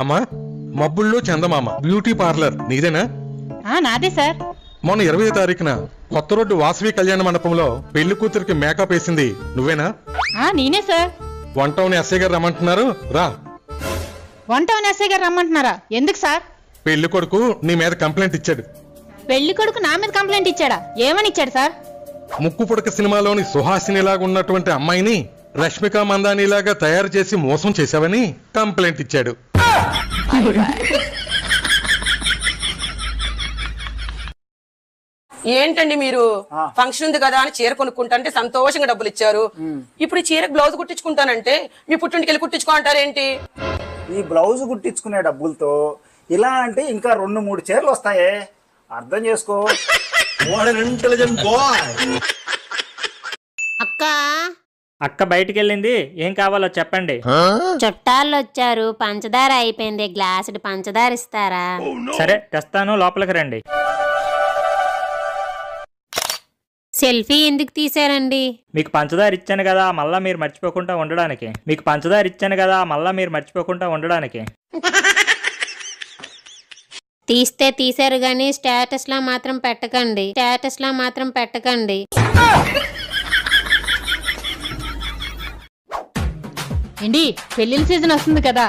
అమ్మా, మబ్బుల్లో చందమామ beauty parlour నీదేనా? నాదే సార్. మొన్న 20వ తారీఖున కొత్త రోడ్డు వాసవి కళ్యాణ మండపంలో పెళ్లి కూతురికి మేకప్ వేసింది నువ్వేనా? నేనే సార్. వన్ టౌన్ ఎస్ఐ గారు రమ్మంటున్నారు, రా. వన్ టౌన్ ఎస్ఐ గారు రమ్మంటున్నారా? ఎందుకు సార్? పెళ్లి కొడుకు నీ మీద కంప్లైంట్ ఇచ్చాడు. పెళ్లి కొడుకు నా మీద కంప్లైంట్ ఇచ్చాడా? ఏమని ఇచ్చాడు సార్? ముక్కు పుడక సినిమాలోని సుహాసినిలాగా ఉన్నటువంటి అమ్మాయిని రష్మిక మందానిలాగా తయారు చేసి మోసం చేశావని కంప్లైంట్ ఇచ్చాడు. ఏంటండి మీరు ఫంక్షన్ ఉంది కదా అని చీర కొనుక్కుంటానంటే సంతోషంగా డబ్బులు ఇచ్చారు. ఇప్పుడు ఈ చీరకు బ్లౌజ్ కుట్టించుకుంటానంటే మీ పుట్టింటికి వెళ్ళి కుట్టించుకో అంటారేంటి? ఈ బ్లౌజ్ కుట్టించుకునే డబ్బులతో ఇలా అంటే ఇంకా 2-3 చీరలు వస్తాయే, అర్థం చేసుకో. అక్క బయటికి వెళ్ళింది, ఏం కావాలో చెప్పండి. చుట్టాలు వచ్చారు, పంచదార అయిపోయింది, గ్లాసుడు పంచదార ఇస్తారా? సరే తెస్తాను, లోపలికి రండి. సెల్ఫీ ఎందుకు తీసారండి? మీకు పంచదార ఇచ్చాను కదా మళ్ళా మీరు మర్చిపోకుండా ఉండడానికి. తీస్తే తీసారు గానీ స్టేటస్ లా మాత్రం పెట్టకండి. ఏంటి, పెళ్లిళ్ళ సీజన్ వస్తుంది కదా,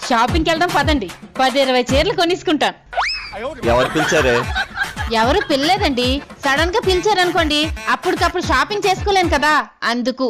షాపింగ్కి వెళ్దాం పదండి. 10-20 చీరలు కొనిసుకుంటాను. ఎవరు పిలిచారే? ఎవరు పిల్లలేదండి, సడన్ గా పిలిచారనుకోండి, అప్పటికప్పుడు షాపింగ్ చేసుకోలేను కదా, అందుకు.